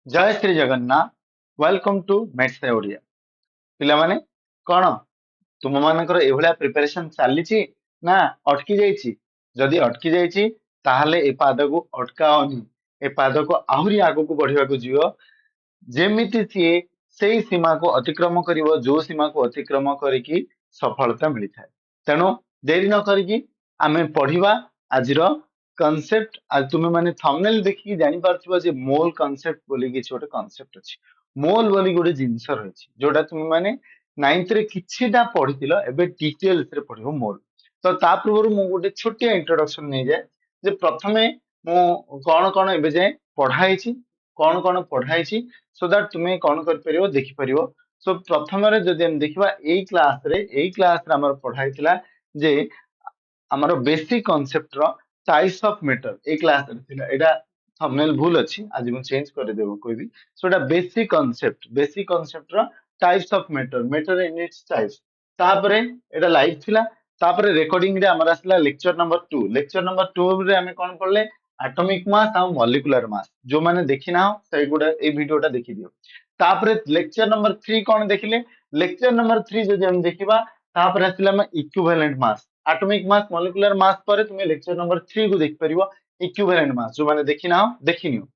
जय Shri Jagannath. Welcome to maths Odia. पिलामाने कौन तुम मानकर एभलिया प्रिपरेशन चली ना अटकी जाइछि? जदि अटकी जाइछि ताहले ए पाद को अटकाओनी, ए पाद को आहुरी आगु को बढ़िया को जीव जेमिति सीए सेई सीमा को अतिक्रम करिवो, जो सीमा को अतिक्रम करिकी सफलता मिली थाए। तेणु देरी न करिकी आमे पढ़िबा आजिर कॉन्सेप्ट। आज तुमे माने थंबनेल देखि जानि पारथिबो जे मोल कॉन्सेप्ट बोली किछि गोटे कॉन्सेप्ट अछि। मोल बोली गोटे जिंस रहिछि जोटा तुमे माने 9th रे किछिटा पढ़िथिलो, एबे डिटेल्स रे पढ़िबो मोल। तो ता पूर्व मु गोटे छोटिया इंट्रोडक्शन नै जाय जे प्रथमे मु कोन कोन एबे जाय पढ़ाइछि, कोन कोन पढ़ाइछि, सो दैट तुमे कोन कर परिबो देखि परिबो। सो प्रथम रे जदि हम देखिबा एई क्लास रे हमर पढ़ाइथिला जे ଆମର ବେସିକ କନସେପ୍ଟ ର ଟାଇପ୍ସ ଅଫ ମେଟର ଏଇ କ୍ଲାସ ରେ ଥିଲା। ଏଇଟା ଥମ୍ବନେଲ ଭୁଲ ଅଛି, ଆଜି ମୁଁ ଚେଞ୍ଜ କରିଦେବ କହିବି। ସୋ ଏଟା ବେସିକ କନସେପ୍ଟ ର types of matter, matter in its types. ତାପରେ ଏଟା ଲାଇଭ ଥିଲା। ତାପରେ ରେକର୍ଡିଂ ରେ ଆମର ଆସିଲା ଲେକ୍ଚର ନंबर 2। ଲେକ୍ଚର ନंबर 2 ରେ ଆମେ କଣ ପଢଲେ? ଆଟମିକ ମାସ ଆଉ ମଲିକୁଲାର ମାସ। जो माने देखि ना हो ସେଇଗୁଡା ଏଇ ଭିଡିଓଟା ଦେଖି ଦିଅ। ତାପରେ ଲେକ୍ଚର नंबर 3 କଣ ଦେଖିଲେ? ଲେକ୍ଚର नंबर 3 ଯଦି ଆମେ ଦେଖିବା ତାପରେ ଆସିଲା ଆମେ equivalent mass. Atomic mass molecular mass पर तुम्हें लेक्चर नंबर 3 को देख परिबो इक्विवेलेंट मास। जो माने देखि ना हो देखिनियो।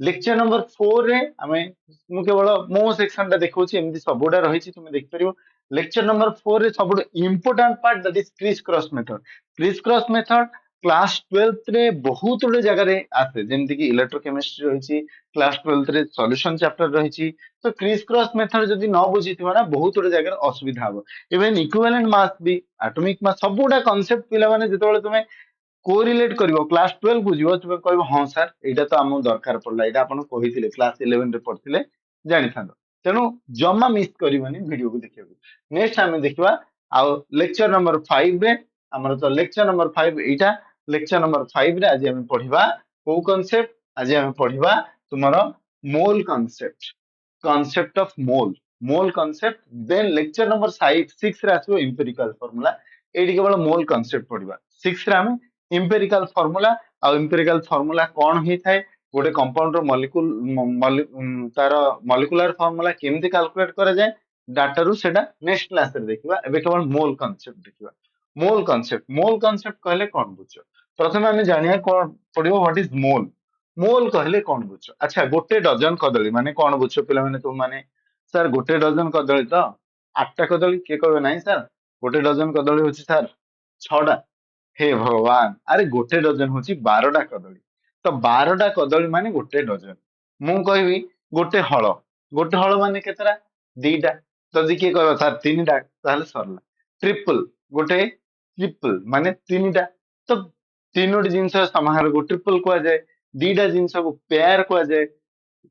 लेक्चर नंबर 4 रे हमें मु केवल मो सेक्शन टा देखौछि, एमदी सबुडा रहिछि तुमे देख परिबो। लेक्चर नंबर 4 रे सबुड important part that is criss cross method. Criss cross method class 12th रे बहुत गुडे जगह रे आसे, जेमति कि इलेक्ट्रोकेमिस्ट्री रहिछि, क्लास 12th रे सॉल्यूशन चैप्टर रहिछि। तो क्रिस क्रॉस मेथड जदि न बुझिथिबो ना बहुत गुडे जगह रे असुविधा हबो। इवन इक्विवेलेंट मास भी एटॉमिक मास सबुडा कांसेप्ट पिला माने जेतबेले तुमे कोरिलेट करिवो क्लास 12 को जीवो, तुमे कहबो हां सर एटा तो हमहु दरकार पड़ला, एटा आपण कहिथिले क्लास 11 रे पढ़थिले जानि थांदो। तेनु जम्मा मिस करिवनी वीडियो को देखियो। नेक्स्ट हमें देखिबा आ लेक्चर नंबर 5 रे हमर तो लेक्चर नंबर 5 एटा। लेक्चर नंबर 5 रे आज हम पढ़िबा को कांसेप्ट? आज हम पढ़िबा तुमरो mole concept, concept of mole, mole concept. Then lecture number 6 रे आसो एम्पिरिकल फार्मूला। एटी केवल मोल कांसेप्ट पढ़िबा। 6 रे हम एम्पिरिकल फार्मूला आ एम्पिरिकल फार्मूला कोन होई थाए, गोटे कंपाउंड रो तार मॉलिक्यूलर फार्मूला केमति कैलकुलेट करा जाए डाटा रु, सेटा नेक्स्ट क्लास रे देखिबा। एबे केवल मोल कांसेप्ट देखिबा। मोल कांसेप्ट कहले कोन बुझो? प्रथमे हम जानिया कोन पड़िबो व्हाट इज मोल। मोल कहले कोन बुझो? अच्छा, गोटे डजन कदली माने कोन बुझो पिला माने? तुम माने सर गोटे डजन कदली तो 8टा कदली के कहबे नाही सर गोटे डजन कदली होची सर 6टा। हे भगवान, अरे गोटे डजन होची 12टा कदली। तो 12टा कदली माने गोटे डजन। मु कहबी गोटे हळ माने केतरा? 2टा। तो जी के कहबो सर 3टा, ताहले सरला। ट्रिपल गोटे ट्रिपल माने 3टा। तो तीनोटी जिंस समाहार को ट्रिपल कुआ जाए। 2टा जिंस को पेयर कुआ जाए।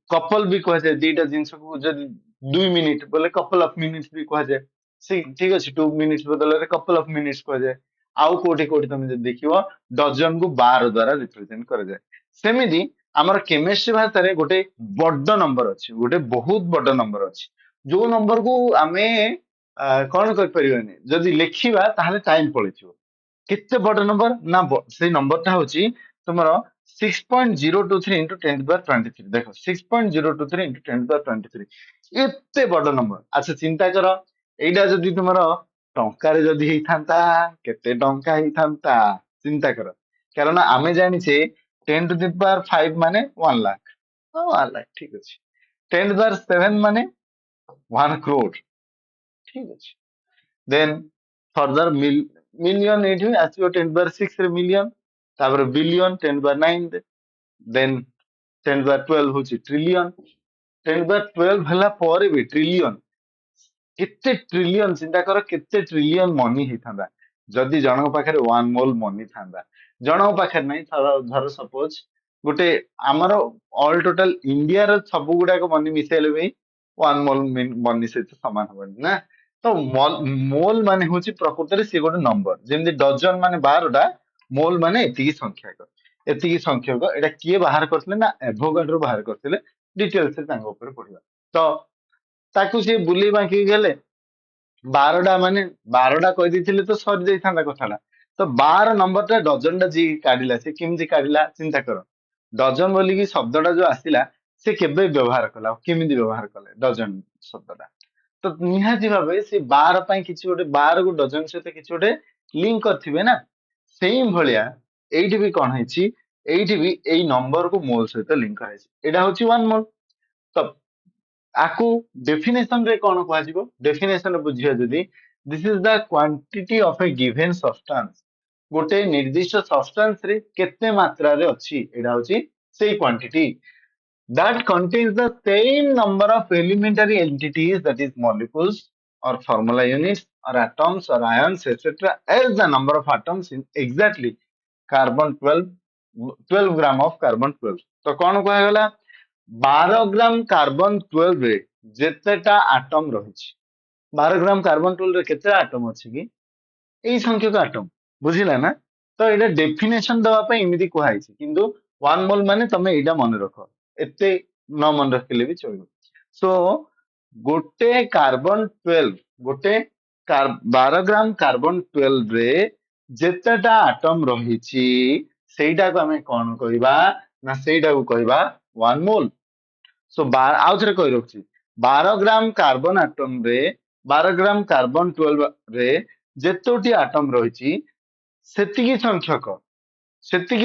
कपल भी कह जाए। 2टा जिंस को जदि 2 मिनिट बोले कपल ऑफ मिनिट्स भी कह जाए। ठीक अछि, 2 मिनिट्स बदल रे कपल ऑफ मिनिट्स कह जाए। आउ कोठी कोठी तुम जदि देखिबो डजन को 12 द्वारा रिप्रेजेंट कर जाए। सेमिति हमर केमिस्ट्री भाषा रे गोटे बड्ड नंबर अछि, गोटे बहुत बड्ड नंबर अछि, जो नंबर को आमे कोन कर परिबनी जदि लेखिबा ताहले टाइम पळिथिबो। केते बड़ नंबर ना से नंबर टा होची तुमरो 6.023 into 10 to the 23। देखो 6.023 into 10 to the 23 एते बड़ नंबर। अच्छा चिंता करो, एइडा जदि तुमरो टंका रे जदि हेइथांता केते टंका हेइथांता चिंता करो। कारण आमे जानि छे 10 to the power 5 माने 1 लाख। 1 लाख ठीक अछि। 10 to the power 7 माने 1 crore ठीक अछि। देन फर्दर मिलियन एठी आसीबो 10 to the power 6 रे मिलियन। तापर बिलियन 10 to the power 9 रे। देन 10 to the power 12 होची ट्रिलियन। 10 to the power 12 हला ପରେ भी ट्रिलियन, केते ट्रिलियन चिंता करो केते ट्रिलियन मनी हेइथांदा जदि जनक पाखरे 1 मोल मनी थांदा। जनक पाखरे नै, धर सपोज गोटे हमर ऑल टोटल इंडिया रो सब गुडा को मनी मिसेले भी 1 मोल मनी से समान होबनी ना। तो मोल माने होची प्रकृति रे से गोटे नंबर। जेमि डजन माने 12टा, मोल माने एतिकी संख्यक। एटा किए बाहर करथिले ना एभोगाड्रो बाहर करथिले। डिटेल्स से तांग ऊपर पढिबा। तो ताकू से बुली बाकी गेले 12टा माने 12टा कहि दिथिले तो सरी जाई थांदा कथाला। तो 12 नंबर टा डजन टा जी काढिला, से केमति काढिला चिंता करो। डजन बोली की शब्दटा जो आसिला से केबे व्यवहार कला केमिति व्यवहार कले डजन शब्दटा तो निहाती भावे से 12 ପାଇଁ କିଛି ଗୋଟେ 12 କୁ ଡଜନ ସହିତ କିଛି ଗୋଟେ ଲିଙ୍କ କରିଥିବେ ନା ସେଇ ଭଳିଆ ଏଇଠି ବି କଣ ହେଇଛି ଏଇଠି ବି ଏଇ ନମ୍ବର କୁ ମୋଲ ସହିତ ଲିଙ୍କ କରାଯାଇଛି ଏଇଟା ହଉଛି 1 ମୋଲ ତ आकु डेफिनेशन रे कौन कह डेफिनेशन बुझिया जदि this is the quantity of A given substance गोटे निर्दिष्ट सब्सटेंस रे केते मात्रा रे अछि एडा होची सेही quantity that contains the same number of elementary entities that is molecules or formula units or atoms or ions etc as the number of atoms in exactly carbon 12 gram of carbon 12 तो कौन कह गला 12 gram carbon 12 रे जेतेटा atom रही 12 gram carbon 12 रे केते atom अछि कि एई संख्यक आटम बुझिला ना तो एटा डेफिनेशन दवा पे इमिति कहै छै किंतु 1 मोल माने तमे एटा मन रखो एते न मन रखले भी चलिबो सो गोटे कार्बन 12 गोटे 12 ग्राम कार्बन 12 रे जेतेटा आटम रही सेटा को हमें कौन कहबा ना सेटा को कहबा 1 मोल सो आउ थे कही रखी 12 ग्राम कार्बन आटम रे 12 ग्राम कार्बन 12 रे जेतोटी आटम रही सेतिकी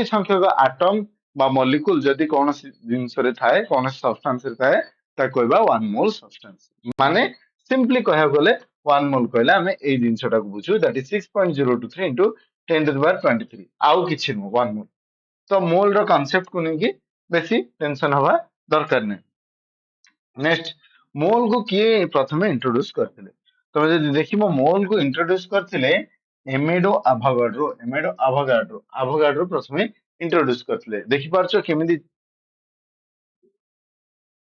संख्यक आटम बा मॉलिक्यूल जदि कौन जिनस रे थाए कौन सब्सटेंस रे थाए ता कहबा 1 मोल सब्सटेंस माने सिंपली कहया गले 1 मोल कहले हमें एई जिनसटा को बुझू that is 6.023 into 10 to the power 23 आउ किछि नो 1 मोल तो मोल रो कांसेप्ट को नेकी बेसी टेंशन हवा दरकार नै नेक्स्ट मोल को किए प्रथमे इंट्रोड्यूस करथिले तो जदि देखिबो मोल को इंट्रोड्यूस करथिले एमेडो आभोगाड्रो प्रथमे इंट्रोड्यूस करथिले देखि पारछो केमिति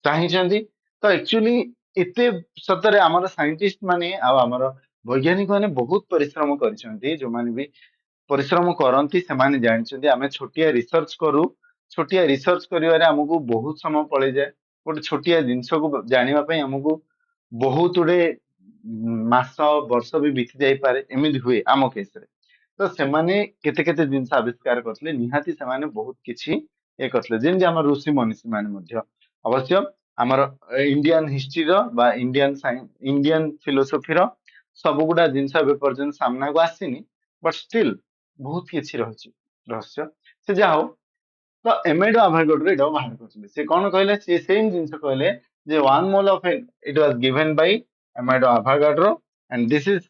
चाहिचंदी तो एक्चुअली एते सतरे हमर साइंटिस्ट माने आ हमर वैज्ञानिक माने बहुत परिश्रम करिसंती जो माने भी परिश्रम करती से जानते आम छोटिया रिसर्च करू छोटिया रिसर्च करिवारे हमको बहुत समय पड़े जाए गोटे छोटिया जिनस को जानापी आमको बहुत गुड़े मास वर्ष भी बीती जाई पारे एमती हुए आम केस रे तो सेमाने केते केते जिनस आविष्कार करथिले निहाती सेमाने बहुत किछि ए करथिले जेंति हमर ऋषि मनीषी माने मध्य अवश्य हमर इंडियन हिस्ट्री रो बा इंडियन साइंस इंडियन फिलोसफी रो सब गुडा जिनस एबे पर्यंत सामना को आसीनी बट स्टिल बहुत किछि रहछि रहस्य से जा हो तो एमेडो आभोगाड्रो एटा बाहर करथिले से कोन कहले से सेम जिंस कहले जे 1 mole of it was given by Amedeo Avogadro and this is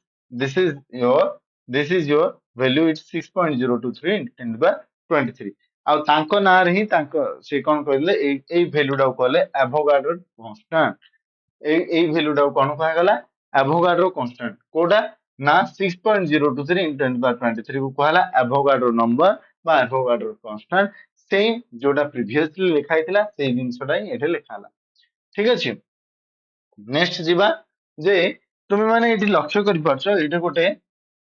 your value is 6.023 in 10 to the power 23 आ तांको ना रे तांको से कोन कहले ए वैल्यू डा कहले आभोगाड्रो कांस्टेंट ए वैल्यू डा कोन कहा गला आभोगाड्रो कांस्टेंट कोडा ना 6.023 इन 10 to the power 23 को कहला आभोगाड्रो नंबर बा आभोगाड्रो कांस्टेंट सेम जोटा प्रीवियसली लिखा हैतिला से जिंसटा ही एठे लिखाला ठीक अछि नेक्स्ट जीवा जे तुमे माने एठी लक्ष्य करि पाछो एठे गोटे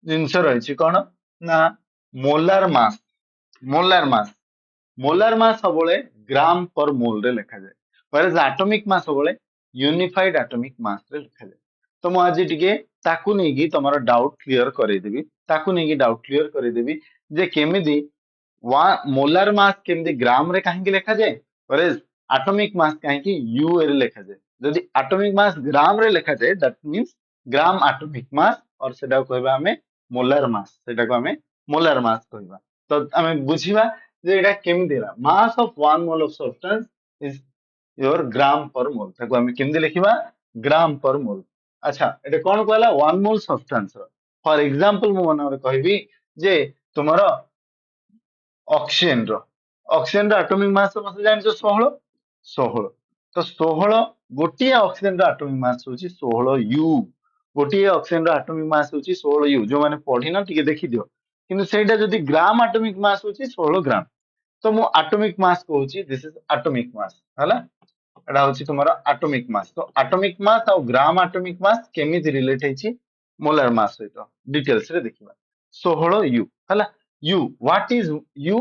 जिंस रहिछि कोन ना मोलार मास मोलार मास सबले ग्राम पर मोल रे लिखा जाय व्हेरेज एटॉमिक मास सबले यूनिफाइड एटॉमिक मास रे लिखा जाय तो मु आज टिके ताकू नेगी तमरो डाउट क्लियर करे देबी ताकू नेगी डाउट क्लियर करे देबी जे केमिदी मोलार मास केमिदी ग्राम रे काहे लिखा जाय व्हेरेज एटॉमिक मास काहे यू रे लिखा जाय जदि एटॉमिक मास ग्राम रे लिखा जाय दैट मींस ग्राम एटॉमिक मास और सेटा कहबा हमें मोलार मास सेटा को हमें मोलार मास कहबा तो हमें बुझिबा जे एटा केमिदी ला mass of 1 mole of substance is your gram per mole ताको हमें केमिदी लिखिबा ग्राम पर मोल अच्छा एटा कोन कहला 1 मोल सब्सटेंस फॉर एग्जांपल मु मने कहबी जे तुमरो ऑक्सीजन रो एटॉमिक मास मसे जानछो 16 तो 16 गोटिए ऑक्सीजन रो एटॉमिक मास होची 16 यू गोटिए ऑक्सीजन रो एटॉमिक मास होची 16 यू जो माने पढ़ी ना टिके देखि दियो किंतु सेटा जदी ग्राम एटॉमिक मास होची 16 ग्राम तो मु एटॉमिक मास कहूची दिस इज एटॉमिक मास हला एडा होची तुम्हारा एटॉमिक मास तो एटॉमिक मास और ग्राम एटॉमिक मास केमिति रिलेट हेची मोलार मास सहित डिटेल्स रे देखिबा 16 यू हला you what is you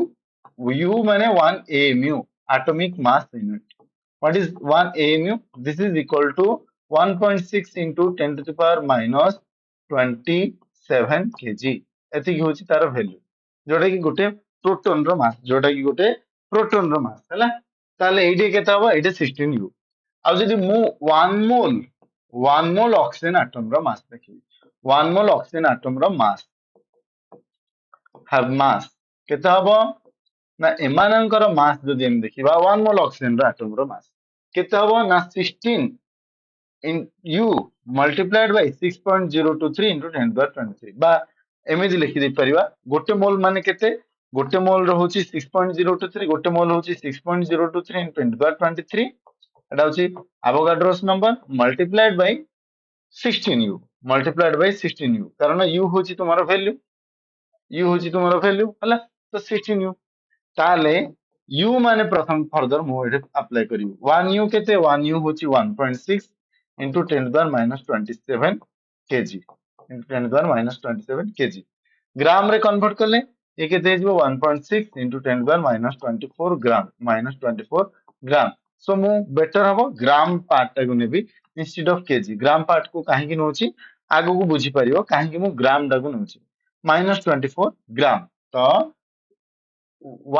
you माने 1 amu atomic mass unit what is 1 amu this is equal to 1.6 into 10 to the power minus 27 kg एति की होची तार वैल्यू जोटा की गोटे प्रोटॉन रो मास जोटा की गोटे प्रोटॉन रो मास हला তাহলে এইটা কেতে হবো এইটা 16 U ଆଉ ଯଦି ମୁଁ 1 ମୋଲ ଅକ୍ସିଜେନ ଆଟମ ର ମାସ ଦେଖିବି 1 ମୋଲ ଅକ୍ସିଜେନ ଆଟମ ର ମାସ have mass କେତେ ହବ ନା ଏମାନଙ୍କର ମାସ ଯଦି ଆମେ ଦେଖିବା 1 ମୋଲ ଅକ୍ସିଜେନ ର ଆଟମ ର ମାସ କେତେ ହବ ନା 16 in U multiplied by 6.023 into 10 to the 23 বা ଏମିତି ଲେଖି ଦେଇ ପାରିବା ଗୋଟେ ମୋଲ ମାନେ କେତେ ଗୋଟେ ମୋଲ ର ହଉଛି 6.023 ଗୋଟେ ମୋଲ ହଉଛି 6.023 into 10 to the 23 এটা হচ্ছে আভোগাড্রোস নম্বর multiplied by 16U multiplied by 16U কারণ U হচ্ছে তোমার ভ্যালু U হচ্ছে তোমার ভ্যালু ହେଲା ତ 16U তাহলে U মানে প্রথম ফর্দর মু এটি আপ্লাই করিব 1U কেতে 1U হচ্ছে 1.6 into 10 to the minus 27 kg into 10 to the minus 27 kg গ্রাম রে কনভার্ট করলে এ কেতে হইব 1.6 into 10 to the minus 24 gram minus 24 gram so মু বেটার হবো গ্রাম পার্ট টাকু নেবি instead of kg gram part কু কাহিকি নউছি আগুকু বুঝি পারিবো কাহিকি মু গ্রাম টাকু নউছি minus 24 গ্রাম তো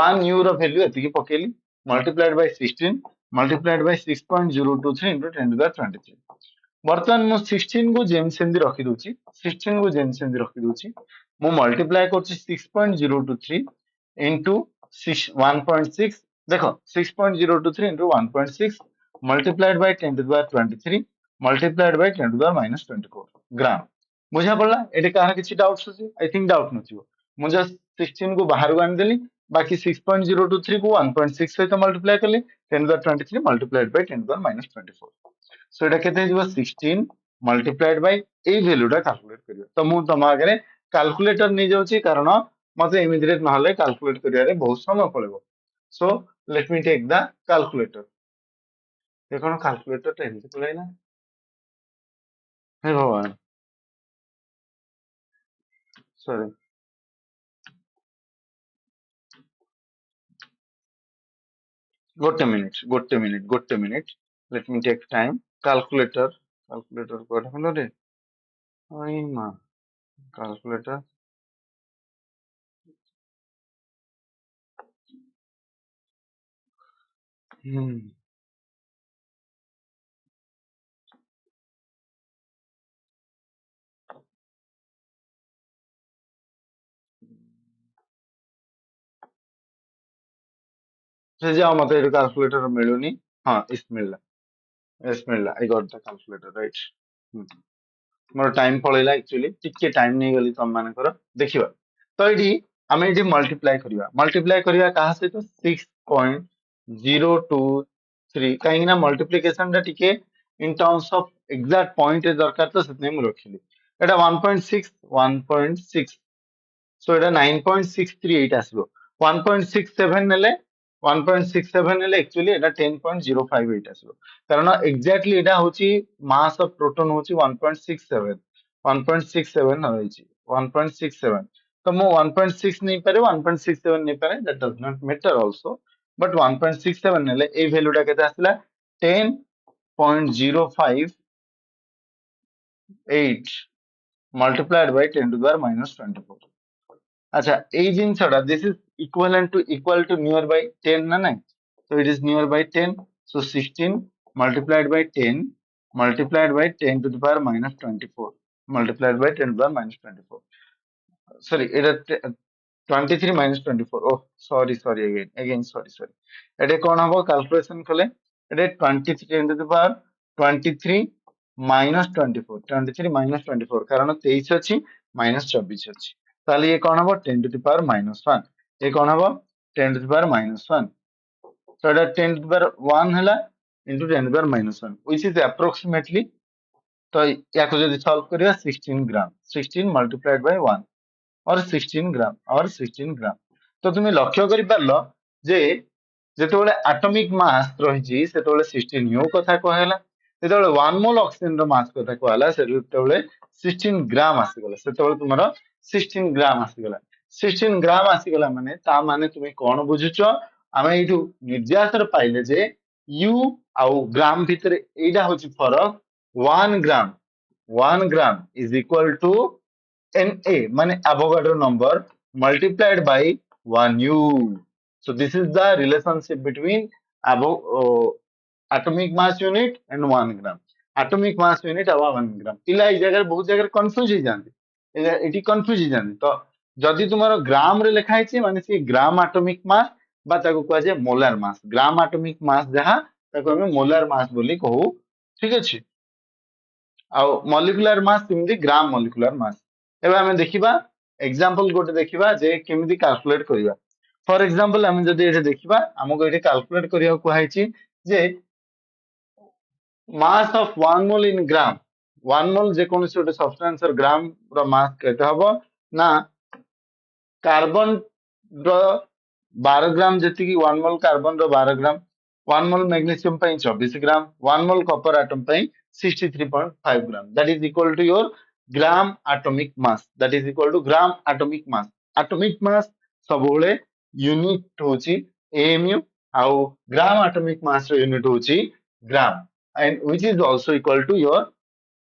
1 U ର value ଏତିକି ପକେଇଲି multiplied by 16 multiplied by 6.023 into 10 to the 23 ବର୍ତ୍ତମାନ ମୁଁ 16 କୁ ଯେମିତି ସେମିତି ରଖିଦଉଛି 16 କୁ ଯେମିତି ସେମିତି ରଖିଦଉଛି ମୁଁ multiply କରୁଛି 6.023 into 1.6 ଦେଖ 6.023 into 1.6 multiplied by 10 to the 23 multiplied by 10 to the minus 24 ଗ୍ରାମ ବୁଝା ପଡିଲା ଏଠି କାହାର କିଛି ଡାଉଟ୍ସ ଅଛି ଆଇ ଥିଙ୍କ ଡାଉଟ୍ ନଥିବ ମୁଁ ଜଷ୍ଟ 16 କୁ ବାହାରକୁ ଆଣିଦେଲି बाकी 6.023 को 1.6 सहित मल्टीप्लाई कले 10 to the 23 multiplied by 10 to the minus 24 सो एटा केते हिजो 16 multiplied by ए वैल्यूटा कैलकुलेट करियो तो मु तम आगे कैलकुलेटर नै जाउची कारण मते इमिडिएट नहले कैलकुलेट करियारे बहुत समय पड़ेबो so let me take the calculator देखो कैलकुलेटर टा एमती पळैना हे भगवान सॉरी ଗୋଟେ minute let me take time calculator କୋड ହलो रे ओइ मा calculator हम्म से जाओ मते एटा कैलकुलेटर मिलुनी हां इस मिलला I got the calculator right मोर टाइम पळैला एक्चुअली टिके टाइम नै गली तम मानकर देखिबा तो एडी आमे एडी मल्टीप्लाई करिया कहा से तो 6.023 काहे ना मल्टीप्लिकेशन टा टिके इन टर्म्स ऑफ एग्जैक्ट पॉइंट दरकार तो सेतने मु रखिली एटा 1.6 1.6 सो एटा 9.638 आसीबो 1.67 नेले 1.67 नेले एक्चुअली एटा 10.058 आसीबो कारण एग्जैक्टली एटा होची मास ऑफ प्रोटॉन होची 1.67 1.67 होईची 1.67 तो मो 1.6 नहीं पारे 1.67 नहीं पारे that does not matter also but 1.67 नेले ए वैल्यूटा केते आसिला 10.058 multiplied by 10 to the minus 24 अच्छा এই জিনিসটা this is equivalent to equal to nearby 10 না নাই so it is nearby 10 so 16 multiplied by 10 multiplied by 10 to the power minus 24 multiplied by 10 to the power minus 24 sorry এটা 23 minus 24 oh sorry again sorry এটা কোন হবো calculation করলে এটা 23 10 to the power 23 minus 24 23 minus 24 কারণ 23 ଅଛି minus 24 ଅଛି তাহলে ये कौन हबो 10 to the power minus 1 ये कौन हबो 10 to the power minus 1 so এটা 10 to the power 1 ହେଲା into 10 to the power minus 1 which is approximately तो याको যদি সলভ করিবা 16 গ্রাম 16 multiplied by 1 और 16 ग्राम और 16 ग्राम तो तुम्हें लक्ष्य करि पारलो जे जेतेबेले एटॉमिक मास रहिछि सेतेबेले 16 यू कथा कहला जेतेबेले 1 मोल ऑक्सीजन रो मास कथा कहला सेतेबेले 16 ग्राम आसी गला सेतेबेले तुमरो 16 ग्राम आसी गला 16 ग्राम आसी गला माने ता माने तुमे कोन बुझुचो आमे एठु निर्जासर पाइले जे यू आउ ग्राम भितरे एडा होछि फरक 1 gram is equal to Na माने Avogadro number multiplied by 1U. So this is the relationship between above atomic mass unit and 1 gram. Atomic mass unit above 1 gram. पिला इस जगह बहुत जगह कंफ्यूज ही जाती एटी कंफ्यूज ही जाती तो जदि तुमर ग्राम रे लिखा है माने से ग्राम एटॉमिक मास बा ताको कह जाय मोलार मास ग्राम एटॉमिक मास जहा ताको हम मोलार मास बोली कहू ठीक अछि आ मॉलिक्यूलर मास सिमदी ग्राम मॉलिक्यूलर मास एबे हमें देखिबा एग्जांपल गोटे देखिबा जे केमिति कैलकुलेट करिबा फॉर एग्जांपल हम जदि एठे देखिबा हमको एठे कैलकुलेट करिया को हाइची जे mass of 1 mole in gram 1 mole जे कोन से सब्सटेंस और ग्राम रो मास केते हबो ना कार्बन रो 12 ग्राम जति की 1 मोल कार्बन रो 12 ग्राम 1 मोल मैग्नीशियम पई 24 ग्राम 1 मोल कॉपर एटम पई 63.5 gram that is equal to your gram atomic mass that is equal to gram atomic mass सबोले यूनिट होची एमयू आउ ग्राम एटॉमिक मास रो यूनिट होची ग्राम and which is also equal to your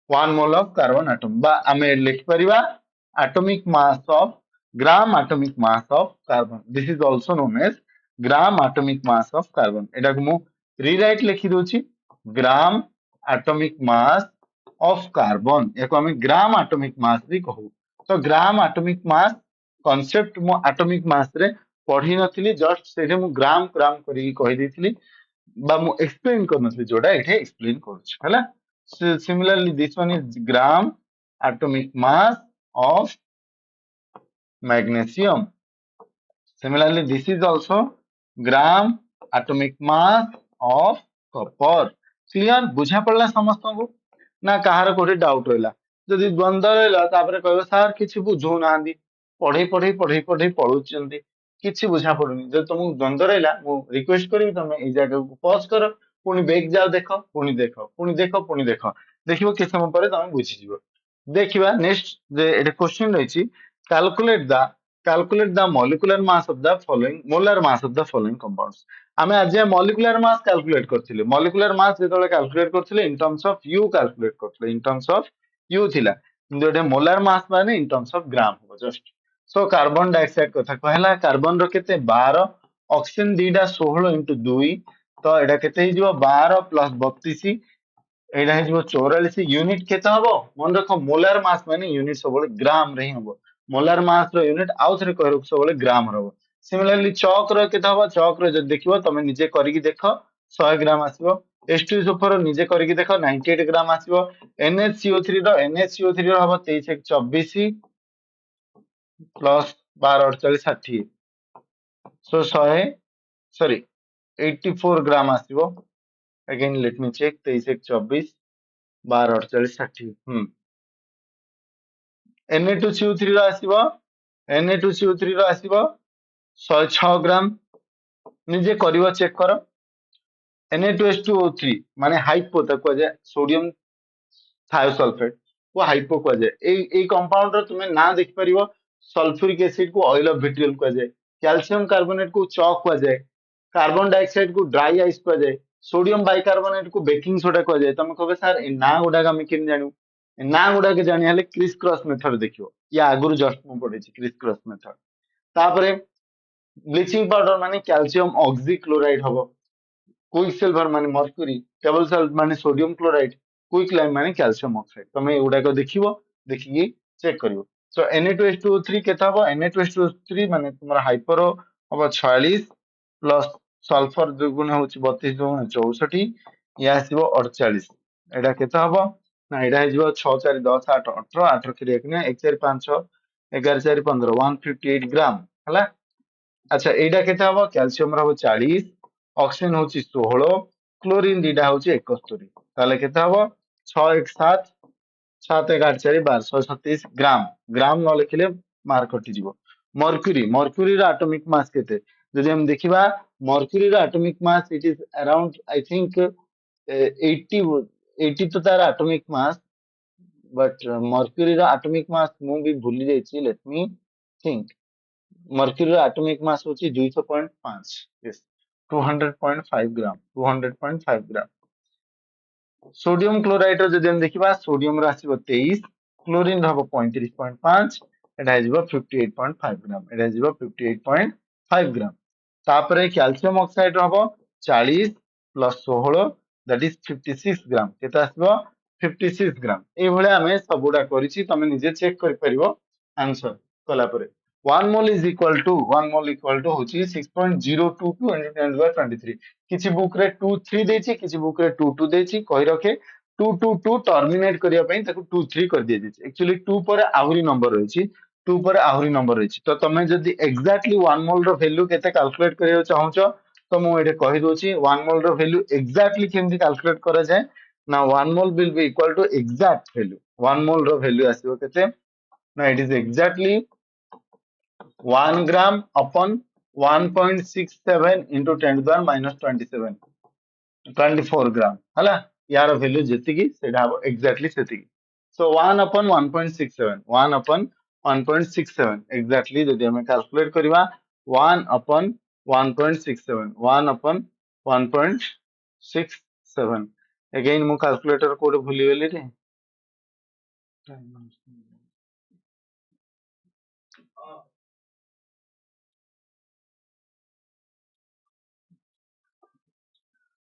1 mole of carbon atom ba ame likh pariba atomic mass of gram atomic mass of carbon this is also known as gram atomic mass of carbon eta ko mu rewrite likhi dochi gram atomic mass of carbon eko ame gram atomic mass bi kahu to gram atomic mass concept mo atomic mass re पढ़ी नथिली just say मु ग्राम ग्राम करी कहि देथिली बा मु explain करनथि जोडा एठे explain करूछ हला similarly this one is gram atomic mass of magnesium similarly this is also gram atomic mass of copper clear बुझा पड़ला समस्त को ना कहार कोठी डाउट रहला जदि द्वंद्व रहला तापरे कहबो सर किछि बुझो नांदी पढ़े पढुचंदी किछि बुझा पड़ुनी जब तुमको द्वंद्व रहला मु रिक्वेस्ट करी तुम ए जगह को पॉज करो पुनी बैक जाओ देखो पुनी देखो देखिबो के समय परे तुम बुझी जिवो देखिबा नेक्स्ट जे एटा क्वेश्चन रहिछि calculate the calculate the molecular mass of the following molar mass of the following compounds आमे आज molecular mass calculate करथिले molecular mass जेतले calculate करथिले in terms of u calculate करथिले in terms of u थिला किंतु एटा molar mass माने in terms of gram हो just so carbon dioxide कथा कहला कार्बन रो केते 12 ऑक्सीजन दीटा 16 into 2 तो एटा केते हि जिवो 12 plus 32 एटा हि जिवो 44 यूनिट केते हबो मन रखो मोलार मास माने यूनिट सबले ग्राम रे हबो मोलार मास रो यूनिट आउ थरे कहरो सबले ग्राम रहबो सिमिलरली चौक रो केते हबो चौक रो ज देखिबो तमे निजे करिकि देखो 100 ग्राम आसीबो H2SO4 निजे करिकि देखो 98 ग्राम आसीबो NHCO3 रो हबो 2324 प्लस 12 48 60 सो 100 सॉरी 84 ग्राम आसीबो again let me check 2324 12 48 60 Na2CO3 रो आसीबो Na2CO3 रो आसीबो 106 ग्राम निजे करिवो चेक करो Na2H2O3 माने हाइपो तको जे सोडियम थायोसल्फेट वो हाइपो को जे ए कंपाउंड रो तुमे ना देख परिवो सल्फ्यूरिक एसिड को ऑयल ऑफ विट्रियल को जे कैल्शियम कार्बोनेट को चॉक को जे कार्बन डाइऑक्साइड को ड्राई आइस को जे सोडियम बाइकार्बोनेट को बेकिंग सोडा को जे तुम कहबे सर ए ना गुडा हम किन जानू ना गुडा के जानि हले क्रिस क्रॉस मेथड देखियो या आगुरु जस्ट मु पढे छी क्रिस क्रॉस मेथड तापरे ब्लीचिंग पाउडर माने कैल्शियम ऑक्सीक्लोराइड हबो क्विक सिल्वर माने मर्क्यूरी टेबल सॉल्ट माने सोडियम क्लोराइड क्विक लाइम माने कैल्शियम ऑक्साइड तमे एउडा को देखिबो देखिए चेक करिवो सो Na2H2O3 केता हबो Na2H2O3 माने तुम्हारा हाइपर हबो 46 प्लस सल्फर दुगुण होची 32 दुगुण 64 या आसीबो 48 एडा केता हबो ना एडा हेजिबो 6 4 10 8 18 8 3 1 ने 1 4 5 6 11 4 15 158 ग्राम हला अच्छा एडा केता हबो कैल्शियम रहबो 40 ऑक्सीजन होची 16 क्लोरीन दीटा होची 71 ताले केता हबो 6 1 7 7 1 8 4 12 127 ग्राम ग्राम न लिखिले मार्क कटि जिवो मर्क्यूरी रो एटॉमिक मास केते जदि हम देखिबा मर्क्यूरी रो atomic mass it is around I think 80 80 तो तार एटॉमिक मास बट मर्क्यूरी रो एटॉमिक मास मु भी भूली जाईची लेट मी थिंक मर्क्यूरी रो एटॉमिक मास होची 200.5 yes 200.5 gram 200.5 gram sodium chloride रो जदि हम देखिबा सोडियम रो आसीबो 23 क्लोरीन रहबो 35.5 एटा हेजिबो 58.5 ग्राम एटा हेजिबो 58.5 ग्राम तापरे कैल्शियम ऑक्साइड रहबो 40 प्लस 16 दैट इज 56 ग्राम केते आसबो 56 ग्राम ए भले आमे सबुडा करिछि तमे निजे चेक करि परिबो आंसर कला परे 1 mole is equal to 1 mole equal to होची 6.022 into 10 to the 23 किछि बुक रे 23 देछि किछि बुक रे 22 देछि कहि रखे 222 टर्मिनेट करिया पई ताको 23 कर दिया जेछि एक्चुअली 2 पर आहुरी नंबर रहिछि 2 पर आहुरी नंबर रहिछि तो तमे जदी एग्जैक्टली 1 मोल रो वैल्यू केते कैलकुलेट करियो चाहौछो तो मु एठे कहि दोछि 1 मोल रो वैल्यू एग्जैक्टली केमति कैलकुलेट करा जाय ना 1 mole will be equal to exact value 1 mole रो वैल्यू आसीबो केते ना it is exactly 1 gram upon 1.67 into 10 to the power minus 27 24 ग्राम हला यार वैल्यू जेतिकी सेटा हबो एग्जैक्टली सेतिकी सो 1 upon 1.67 1 upon 1.67 एग्जैक्टली जदि हमें कैलकुलेट करबा 1 upon 1.67 1 upon 1.67 अगेन मु कैलकुलेटर कोड भूली गेली रे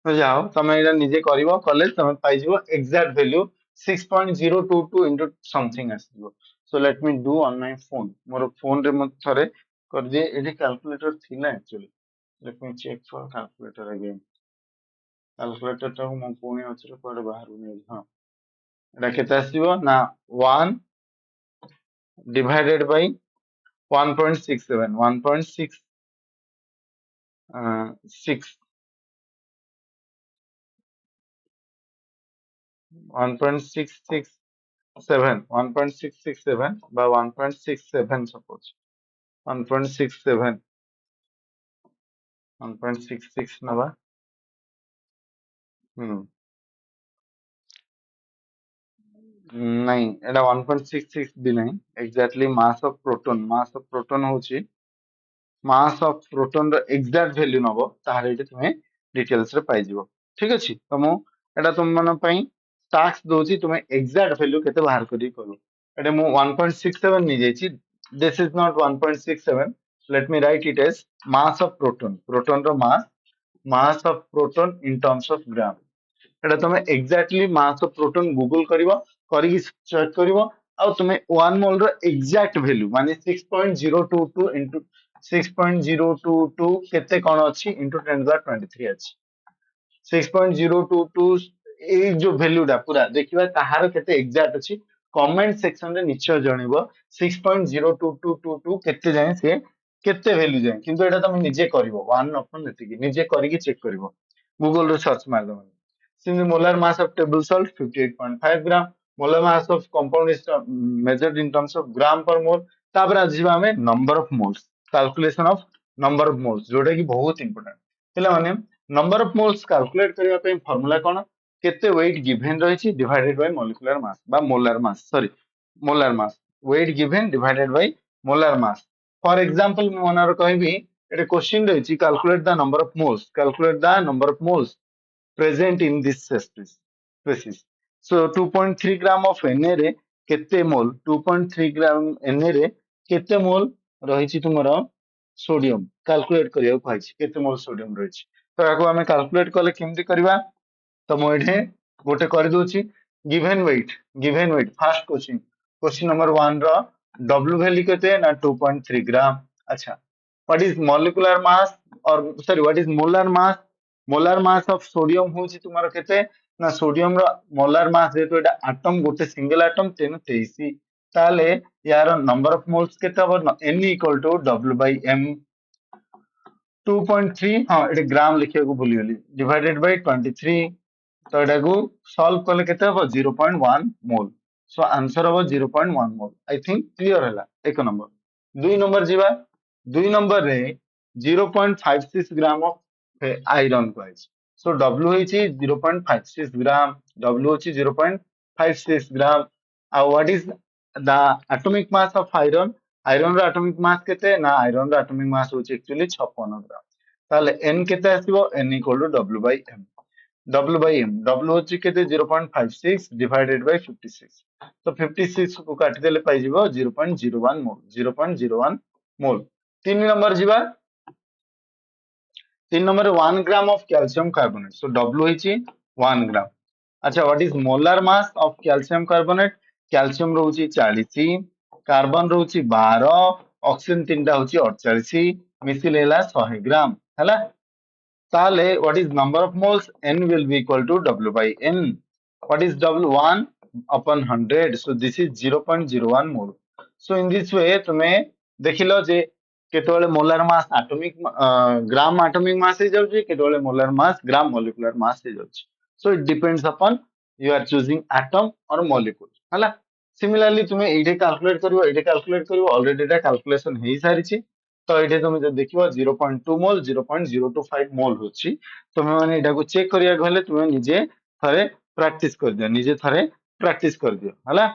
तो जाओ तमे एटा निजे करिवो कॉलेज तमे पाइ जिवो एग्जैक्ट वैल्यू 6.022 into समथिंग आसीबो so let me do on my phone मोर फोन रे म थरे कर दिए एठी कैलकुलेटर थिला actually let me check for calculator again calculator टा म पुणी अछि कोड बाहर नै हां एटा केते आसीबो ना 1 डिवाइडेड बाय 1.67 1.6 6 1.667 1.667 by 1.67 suppose 1.67 1.66 नवा नहीं एटा 1.66 भी नहीं एग्जैक्टली मास ऑफ प्रोटॉन होची मास ऑफ प्रोटॉन रो एग्जैक्ट वैल्यू नबो ताहारे एटे तुमे डिटेल्स रे पाइ जिवो ठीक अछि त मु एटा तुम मन पई टास्क दोची तुमे एग्जैक्ट वैल्यू केते बाहर करी करू एटे मु 1.67 नि जेची this is not 1.67 let me write it as mass of proton रो mass of proton in terms of gram एटा तमे एग्जैक्टली मास ऑफ प्रोटॉन गूगल करिवो करिकि चेक करिवो आ तमे 1 मोल रो एग्जैक्ट वैल्यू माने 6.022 into 6.022 केते कोन अछि into 10 to the 23 अछि 6.022 ए जो वैल्यू डा पूरा देखिबा ताहार केते एग्जैक्ट अछि कमेंट सेक्शन रे निश्चय जणिबो 6.02222 केते जाय से केते वैल्यू जाय किंतु एटा तमे निजे करिवो 1 अपन नेतिकी निजे करिकि चेक करिवो गूगल रे सर्च मार दो since the molar mass of table salt 58.5 gram molar mass of compound is measured in terms of gram per mole तापर आजिबा हमें number of moles calculation of number of moles जोटा कि बहुत इंपोर्टेंट पिला माने नंबर ऑफ मोल्स कैलकुलेट करिया पे formula कोन केते वेट गिवन रहिछि डिवाइडेड बाय मॉलिक्यूलर मास बा molar mass sorry molar mass weight given divided by molar mass for example मैं ओनर कहबी एटे क्वेश्चन रहिछि calculate the number of moles present in this species. So 2.3 gram of Na रे केते मोल 2.3 gram Na रे केते मोल रहिछि तुमरो सोडियम कैलकुलेट करियो कहछि केते मोल सोडियम रहिछि तो याको हमें कैलकुलेट करले केमति करबा तो मो एठे गोटे कर दोछि given weight first question number 1 रो w वैल्यू केते ना 2.3 ग्राम अच्छा व्हाट इज मॉलिक्यूलर मास और sorry what is molar mass of sodium होची तुम्हारा केते ना सोडियम रो मोलार मास जेतो एटा एटम गोटे सिंगल एटम तेनु 23 ताले यार नंबर ऑफ मोल्स केते हबो n equal to w by m 2.3 हां एटा ग्राम लिखिया को भूली गेली डिवाइडेड बाय 23 तो एटा को सॉल्व करले केते हबो 0.1 मोल सो आंसर हबो 0.1 मोल आई थिंक क्लियर हला एक नंबर दुई नंबर जीवा दुई नंबर रे 0.56 gram of iron quiz so W होइछि 0.56 ग्राम W होइछि 0.56 ग्राम आ what is the atomic mass of iron रो एटॉमिक मास केते ना आयरन रो एटॉमिक मास होइछि एक्चुअली 56 ग्राम ताले n केते आसीबो n equal to W by m W होइछि केते 0.56 डिवाइडेड बाय 56 तो 56 को काटि देले पाइ जिवो 0.01 मोल 0.01 मोल तीन नंबर जीवा तीन number 1 gram of calcium carbonate so W होइची 1 ग्राम अच्छा what is molar mass of calcium carbonate calcium रहउची 40 कार्बन रहउची 12 ऑक्सीजन तीनटा होची 48 मिसिल हैला 100 ग्राम हैला ताले what is number of moles n will be equal to w by n what is w 1 upon 100 so this is 0.01 mole so in this way तुमे देखिलो जे केतोले molar mass atomic gram atomic mass हे जाउची केतोले molar मास ग्राम molecular मास हे जाउची so it depends upon you are choosing atom or molecule हला सिमिलरली तुमे एठे कैलकुलेट करिवो ऑलरेडी एटा कैलकुलेशन हेई सारिची तो ये तुम जो देखियो 0.2 मोल 0.025 मोल होची तुम माने एटा को चेक करिया गले तुम निजे थरे प्रैक्टिस कर दियो निजे थरे प्रैक्टिस कर दियो हला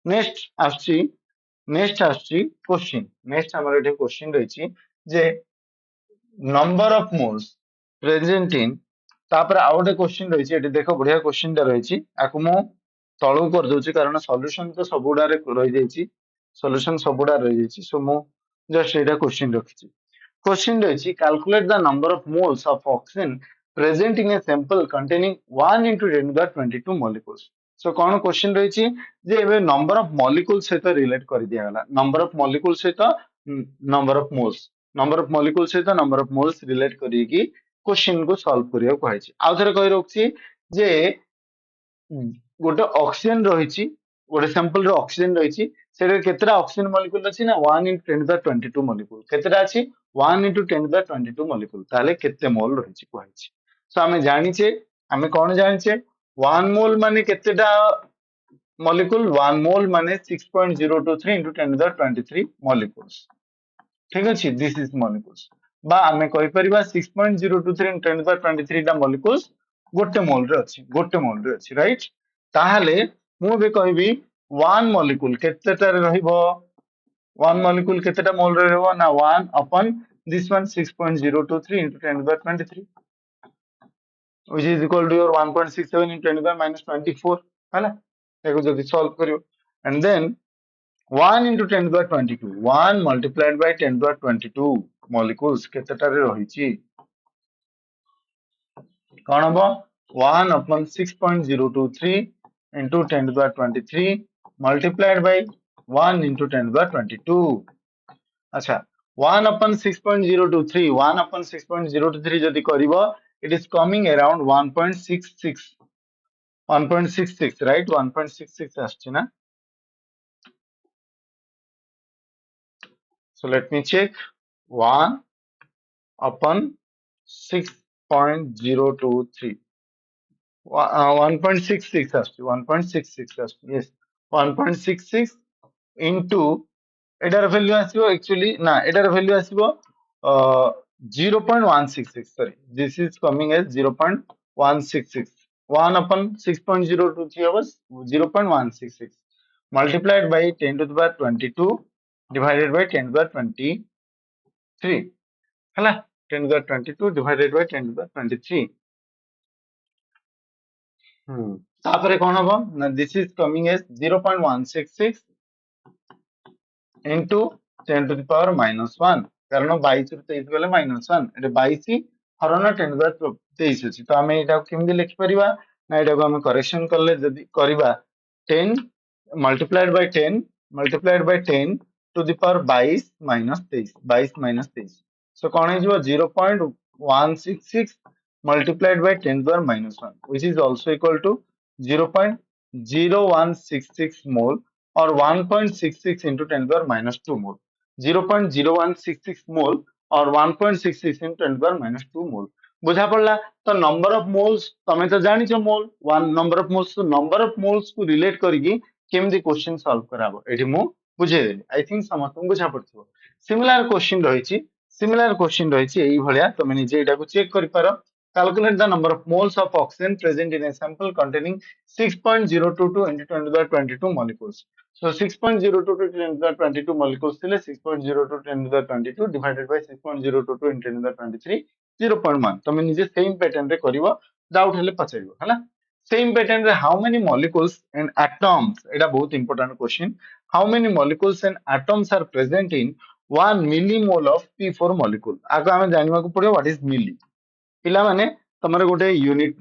नेक्स्ट आछि क्वेश्चन नेक्स्ट हमर एटा क्वेश्चन रहिची जे number of moles present in तापर आउटे क्वेश्चन रहिची एटा देखो बढ़िया क्वेश्चन टा रहिची आकु मो तळु कर दोची कारण सॉल्यूशन तो सबुडा रे रहि जाईची सॉल्यूशन सबुडा रहि जाईची सो मो जस्ट एटा क्वेश्चन रखिची क्वेश्चन रहिची calculate the number of moles of oxygen present in a sample containing 1 into 10 to the 22 molecules सो कोन क्वेश्चन रहिची जे एबे नंबर ऑफ मॉलिक्यूल्स सहित रिलेट कर दिया गला नंबर ऑफ मॉलिक्यूल्स सहित number of moles number of molecules सहित नंबर ऑफ मोल्स रिलेट करी की क्वेश्चन को सॉल्व करियो कहैची आ थरे कहि रखची जे गोटे ऑक्सीजन रहिची गोटे सैंपल रो ऑक्सीजन रहिची सेरे केतरा ऑक्सीजन मॉलिक्यूल अछि ना 1 into 10 to the 22 मॉलिक्यूल केतरा अछि 1 into 10 to the 22 मॉलिक्यूल ताले केते मोल रहिची कहैची सो हमें जानिचे हमें कोन जानिचे 1 मोल माने केतेटा मॉलिक्यूल 1 मोल माने 6.023 into 10 to the 23 मॉलिक्यूल्स ठीक अछि दिस इज मॉलिक्यूल्स बा हमें कहि परिबा 6.023 into 10 to the 23 टा मॉलिक्यूल्स गोटे मोल रे अछि राइट ताहाले मु बे कहबी 1 मॉलिक्यूल केतेटा रे रहइबो 1 मॉलिक्यूल केतेटा मोल रे रहइबो ना 1 अपन this one 6.023 into 10 to the 23 which is equal to your 1.67 into 10 to the minus 24 हैला देखो जल्दी सॉल्व करियो and then 1 into 10 to the 22 1 multiplied by 10 to the 22 molecules केतेटा रे रहिची कौन हबो 1 upon 6.023 into 10 to the 23 multiplied by 1 into 10 to the 22 अच्छा 1 upon 6.023 1 upon 6.023 जदि करिवो it is coming around 1.66 right 1.66 आछी ना so let me check 1 upon 6.023 1.66 आछी 1.66 आछी yes 1.66 into एटार वैल्यू आसीबो एक्चुअली ना एटार value आसीबो 0.166 sorry this is coming as 0.166 1 upon 6.023 hours 0.166 multiplied by 10 to the power 22 divided by 10 to the 23 हैला 10 to the 22 divided by 10 to the 23 तापरे कोन हबो ना this is coming as 0.166 into 10 to the power minus 1 कारण 22 ରୁ 23 गले minus 1 एटे 22 हरण 10 to the 23 अछि तो हमें एटा केमदि लिखि परिबा ना एटा को हम करेक्शन करले जदि करिबा 10 multiplied by 10 to the power 22 minus 23 so कोन हे जिवो 0.166 multiplied by 10 to the power minus 1 which is also equal to 0.0166 mole or 1.66 into 10 to the power minus 2 mole 0.0166 mole or 1.66 into 10 to the power minus 2 mole बुझा पड़ला तो number of moles तमे तो जानि छ mole one number of moles तो number of moles को relate करगी केमदी क्वेश्चन सॉल्व कराबो एठी मु बुझे देली आई थिंक समस्त बुझा पड़थिबो सिमिलर क्वेश्चन रहिछि एई भलिया तमे निजे एटा को चेक करि पारो calculate the number of moles of oxygen present in a sample containing 6.022 into 10 to the 22 molecules so 6.022 into 10 to the 22 molecules thile 6.02 10 to the 22 divided by 6.022 into 10 to the 23 0.1 तमे निजे same pattern रे करिवो doubt हेले पछाइबो हला same pattern रे how many molecules and atoms एटा बहुत important question how many molecules and atoms are present in 1 millimole of P4 molecule आगे आमे जानवा को पड़ियो व्हाट इज मिली पिला माने तमरे गोटे यूनिट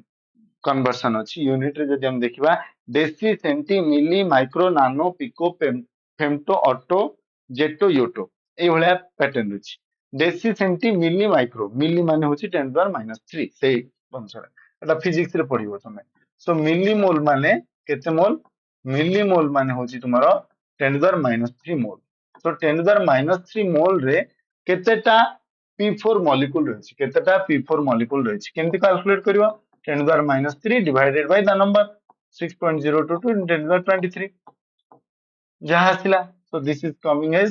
कन्वर्सन अछि यूनिट रे जदि हम देखिबा डेसी सेंटी मिली माइक्रो नानो पिको फेम्टो ऑटो जेटो योटो ए भलिया पैटर्न अछि डेसी सेंटी मिली माइक्रो मिली माने होछि 10^-3 सेही बंसरा एटा फिजिक्स रे पढिबो तमे सो मिली मोल माने केते मोल मिली मोल माने होछि तुमारो 10^-3 मोल सो 10^-3 मोल रे केतेटा P4 मॉलिक्यूल रहिछि केतेटा P4 मॉलिक्यूल रहिछि केमति कैलकुलेट करबा 10^-3 divided by the number 6.022 into 10^23 जहाँ आसिला so this is coming as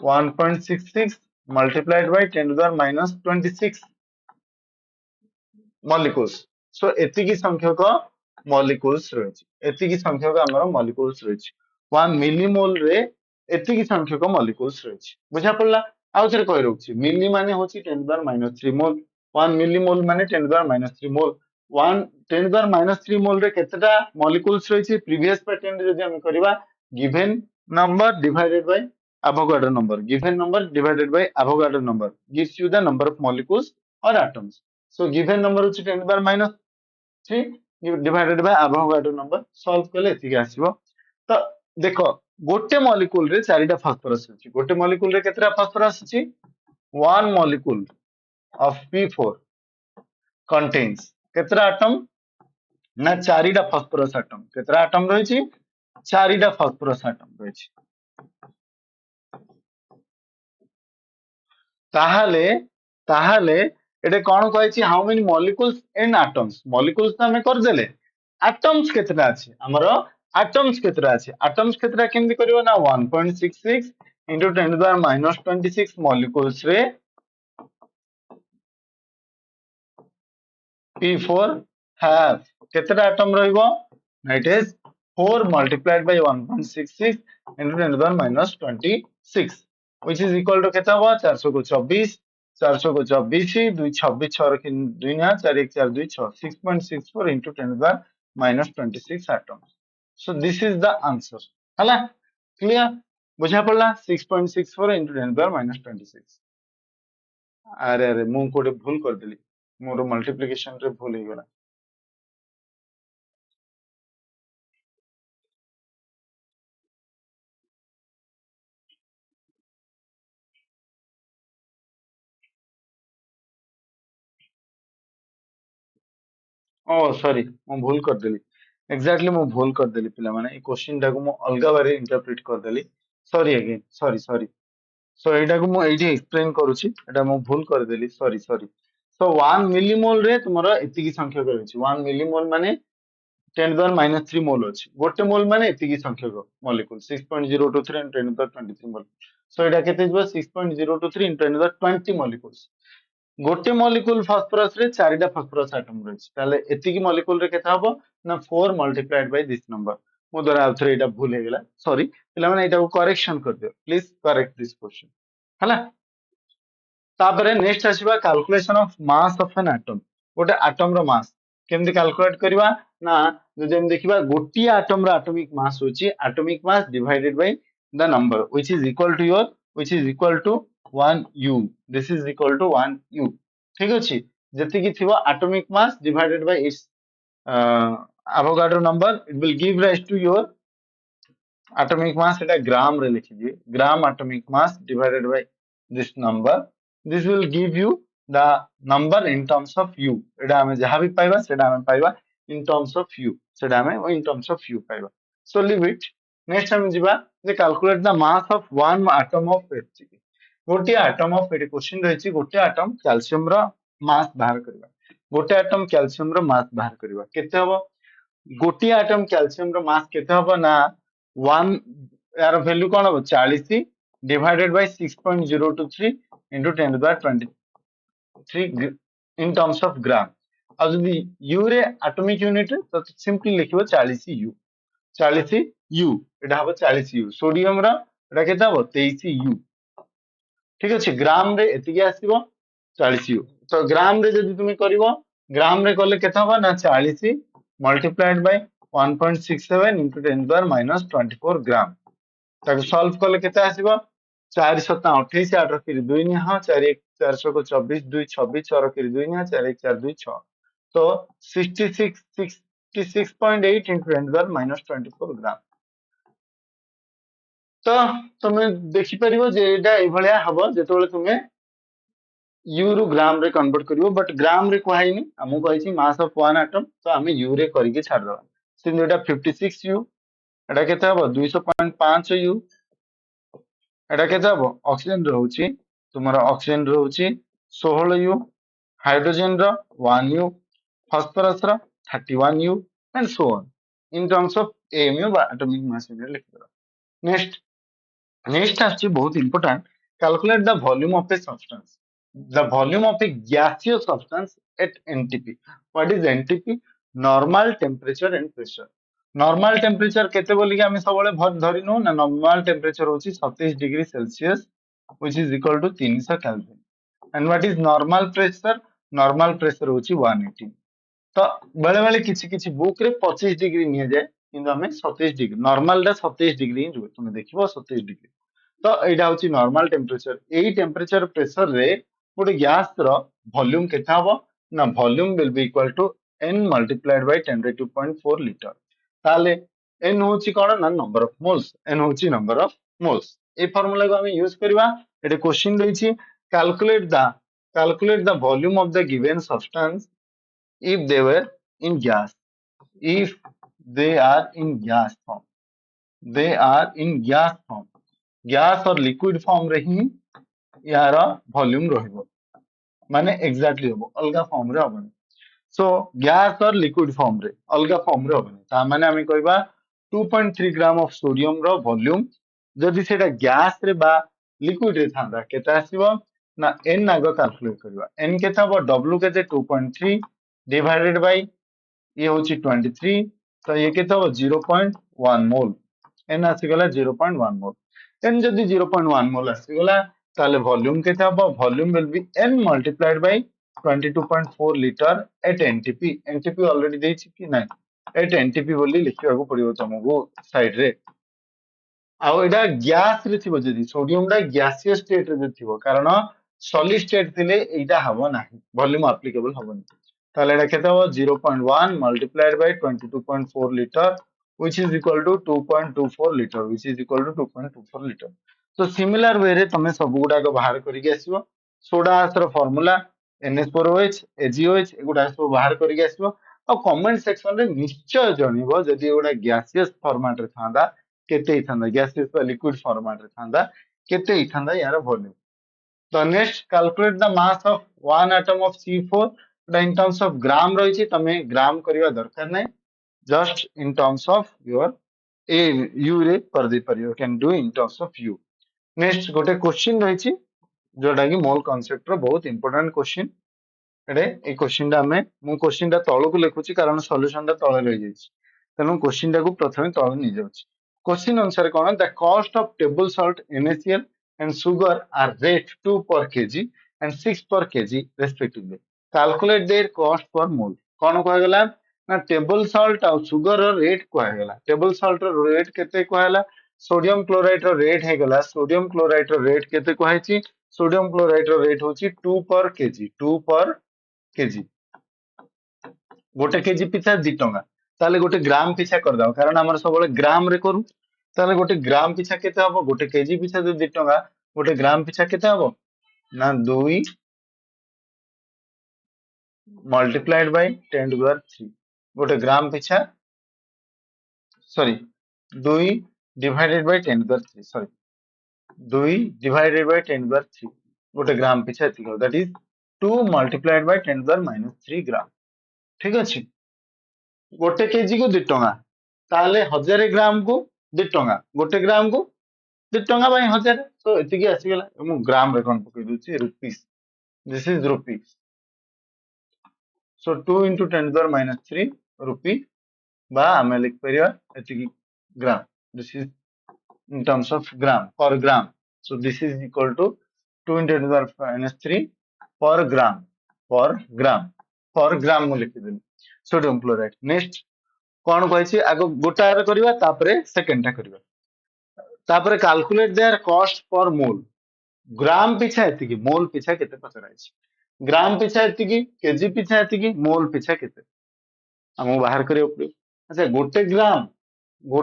1.66 multiplied by 10^-26 molecules so एतिकी संख्यक molecules रहिछि एतिकी संख्यक हमर molecules रहिछि 1 millimole रे एतिकी संख्यक molecules रहिछि बुझा पड़ला आउ थरे कहि रहउछि मिली माने होछि 10^-3 मोल 1 millimole माने 10^-3 मोल 10^-3 मोल रे केतेटा molecules रहिछि प्रीवियस पैटर्न रे जदि हम करबा given number divided by Avogadro number given number divided by Avogadro number gives you the number of molecules or atoms so given number is 10^-3 divided by Avogadro number solve कले एतिके आसीबो तो देखो गोटे molecule रे चारिटा फास्फोरस अछि गोटे molecule रे केतरा फास्फोरस अछि one molecule of P4 contains केतरा एटम ना चारिटा फास्फोरस एटम केतरा एटम रहिछि चारिटा फास्फोरस एटम रहिछि ताहाले ताहाले एटे कोन कहैछि how many molecules and atoms molecules तो हमें कर देले एटम्स केतरा अछि हमरो एटम्स केतरा अछि एटम्स केतरा केमति करियो ना 1.66 into 10^-26 मॉलिक्यूल्स रे P4 have केतरा एटम रहइबो it is 4 multiplied by 1.66 into 10^-26 which is equal to केता हुआ 400 को 24 400 को 24 2 26 6 रखी 2 ना 4 1 4 2 6 6.64 into 10^-26 atoms so this is the answer हला क्लियर बुझा पड़ला 6.64 into 10^-26 अरे अरे मु कोटे भूल कर देली मोर मल्टीप्लिकेशन रे भूल ही गला ओ सॉरी मु भूल कर देली एग्जैक्टली मु भूल कर देली पिला माने ए क्वेश्चन टाको मु अलगा बारे इंटरप्रेट कर देली sorry again sorry sorry so एटा को मु एठी एक्सप्लेन करूची एटा मु भूल कर देली सॉरी सॉरी सो 1 मिलीमोल रे तुमरो एतिकी संख्या रहछि 1 मिलीमोल माने 10^-3 मोल अछि गोटे मोल माने एतिकी संख्यक मॉलिक्यूल 6.023 into 10^23 मोल सो एटा केते जबो 6.023 into 10^20 मॉलिक्यूल्स गोटे मॉलिक्यूल फास्फोरस रे चारिटा फास्फोरस एटम रहछि ताले एतिकी मॉलिक्यूल रे केता हबो ना 4 मल्टीप्लाइड बाय दिस नंबर मु द्वारा आउथरे एटा भूल हे गेला सॉरी पिला माने एटा को करेक्शन कर दियो प्लीज करेक्ट दिस क्वेश्चन हला तापरे नेक्स्ट आसीबा calculation of mass of an atom गोटे एटम रो मास केमति कैलकुलेट करबा ना जदि हम देखिबा गोटी एटम रो एटॉमिक मास होची atomic mass divided by the number which is equal to your which is equal to 1u this is equal to 1u ठीक अछि जति कि थिबो atomic mass divided by its Avogadro number it will give rise to your atomic mass एटा ग्राम रे लिखि दिए ग्राम atomic mass divided by this number this will give you the number in terms of u एटा हमें जहां भी पाइबा सेटा हमें पाइबा in terms of u सेटा हमें in terms of u पाइबा so leave it next हम जिबा जे calculate the mass of one atom of Hg गोटे एटम ऑफ एटी क्वेश्चन रहिछि गोटे एटम कैल्शियम रो मास बाहर करबा गोटे एटम कैल्शियम रो मास बाहर करबा केते हबो गोटे एटम कैल्शियम रो मास केते हबो ना 1 यार वैल्यू कोन हबो 40 divided by 6.023 into 10^23 in terms of ग्राम अब जदी u रे एटॉमिक यूनिट तो सिंपली लिखिबो 40 u 40 u एटा हबो 40 u सोडियम रो एटा केते हबो 23 u ठीक अछि ग्राम रे एतिके आसीबो 40 u तो ग्राम रे जदी तुमी करिवो ग्राम रे कले केते हबो ना 40 मल्टीप्लाइड बाय 1.67 into 10^-24 ग्राम ताको सॉल्व कले केते आसीबो 4 सता 28 8 रखी 2 निह 4 1 4 को 24 2 26 6 रखी 2 निह 4 1 4 2 6 तो 66.8 into 10 to the minus 24 ग्राम तो तुम देखि परिबो जे एटा ए भलिया हबो जेतोले तुमे यू रु ग्राम रे कन्वर्ट करिवो बट ग्राम रे कहैनी हमु कहिछि मास ऑफ वन एटम तो आमे यू रे करिके छाड़ दवा सिन एटा 56 यू एटा केते हबो 200.5 यू एटा केते हबो ऑक्सीजन रहउछि तुमरा ऑक्सीजन रहउछि 16 यू हाइड्रोजन रो 1 यू फास्फोरस रो 31 u and so on in terms of amu बा एटॉमिक मास यूनिट लिख दो नेक्स्ट नेक्स्ट आछि बहुत important calculate the volume of a substance the volume of a gaseous substance at NTP. What is NTP? Normal temperature and pressure. Normal temperature केते बोली कि हमें सबले भर धरिनो ना normal temperature होची 27 degree Celsius which is equal to 300 Kelvin. And what is normal pressure? Normal pressure होची 180. तो बेले बेले किछि किछि बुक रे 25 डिग्री निया जाए किंतु हमें 27 डिग्री नॉर्मल दा 27 डिग्री रुए तुम देखिबो 27 डिग्री तो एटा होची नॉर्मल टेम्परेचर एई टेम्परेचर प्रेशर रे गोटे गैस रो वॉल्यूम केते हबो ना volume will be equal to n multiplied by 10^2.4 litre ताले n होची कोन ना नंबर ऑफ मोल्स n होची नंबर ऑफ मोल्स ए फार्मूला को हम यूज करबा एटे क्वेश्चन देछि calculate the volume of the given substance if they were in gas if they are in gas form they are in gas form gas और liquid form रे ही यार volume रहइबो माने एग्जैक्टली होबो अलगा फॉर्म रे होबो सो गैस और लिक्विड फॉर्म रे अलगा फॉर्म रे होबो ता माने हम कहबा 2.3 ग्राम ऑफ सोडियम रो वॉल्यूम जदि सेटा गैस रे बा लिक्विड रे थांदा केते आसीबो ना n आगो कैलकुलेट करबा n केते हबो w केते 2.3 डिवाइडेड बाय ये होची 23 तो ये केते हबो 0.1 मोल n आसी गला 0.1 मोल n जदि 0.1 मोल आसी गला ताले वॉल्यूम केते हबो volume will be n multiplied by 22.4 litre at NTP NTP already देछि कि नै एट एनटीपी बोली लिखिबा को पड़िबो तुमको साइड रे आ एडा गैस रे थिबो जदि सोडियम डा गैसियस स्टेट रे थिबो कारण सॉलिड स्टेट थिले एटा हबो नाही वॉल्यूम एप्लीकेबल हबो नै ताले एडा केते हबो 0.1 multiplied by 22.4 litre which is equal to 2.24 liter which is equal to 2.24 liter तो सिमिलर वे रे तमे सब गुडा को बाहर करिके आसीबो सोडा आसर फार्मूला NH4OH AgOH एगुडा सब बाहर करिके आसीबो आ कमेंट सेक्शन रे निश्चय जणिबो जदि एगुडा गैसियस फॉर्मेट रे थांदा केते थांदा गैसियस बा लिक्विड फॉर्मेट रे थांदा केते थांदा यार वॉल्यूम तो next calculate the mass of one atom of C4 in terms of gram रही छी तमे ग्राम करिवा दरकार नै just in terms of your a u रे कर दे परियो can do in terms of u next गोटे क्वेश्चन रही छी जोटा कि मोल कांसेप्ट रो बहुत इंपोर्टेंट क्वेश्चन एडे ए क्वेश्चन दा हमें मु क्वेश्चन दा तळो को लिखुची कारण सॉल्यूशन दा तळे रहि जाईछि तनु क्वेश्चन दा को प्रथमे तळे नि जाउछि क्वेश्चन अनुसार कोन the cost of table salt NaCl and sugar are rate 2 per kg and 6 per kg respectively calculate their cost per mole कोन कहै गेला ना टेबल सॉल्ट और सुगर रो रेट कहै गेला टेबल सॉल्ट रो रेट केते कहला सोडियम क्लोराइड रो रेट हे गेला sodium chloride रो rate केते कहै छी सोडियम क्लोराइड रो रेट होची 2 per kg 2 per kg गोटे केजी पिछा 2 टंका ताले गोटे ग्राम पिछा कर दाओ कारण हमर सबले ग्राम रे करू ताले गोटे ग्राम पिछा केते हबो गोटे केजी पिछा 2 टंका गोटे ग्राम पिछा केते हबो ना 2 multiplied by 10 to the power 3 गोटे ग्राम पिछा sorry 2 divided by 10 to the power 3 sorry 2 divided by 10 to the power 3 गोटे ग्राम पिछा एतिक that is 2 multiplied by 10 to the power -3 gram ठीक अछि गोटे केजी को 2 टंका ताले 1000 ग्राम को 2 टंका गोटे ग्राम को 2 टंका बाय 1000 तो एतिकी आसी गेला मु ग्राम रे कोन पकई दुची rupees this is rupees so 2 into 10 to the power -3 rupee ba ame likh periya etiki gram this is in terms of gram per gram so this is equal to 2 into 10 to the power -3 per gram mu likhi deni sodium chloride next कोन कहै छी आगो गोटा रे करबा तापरे second टा करबा तापर कैलकुलेट देयर कॉस्ट पर मोल ग्राम पिछा एतिकी मोल पिछा केते पचराइछि ग्राम पिछा एतिकी केजी पिछा एतिकी मोल पिछा केते हमको बाहर करियो पड़ियो अच्छा गोटे ग्राम गो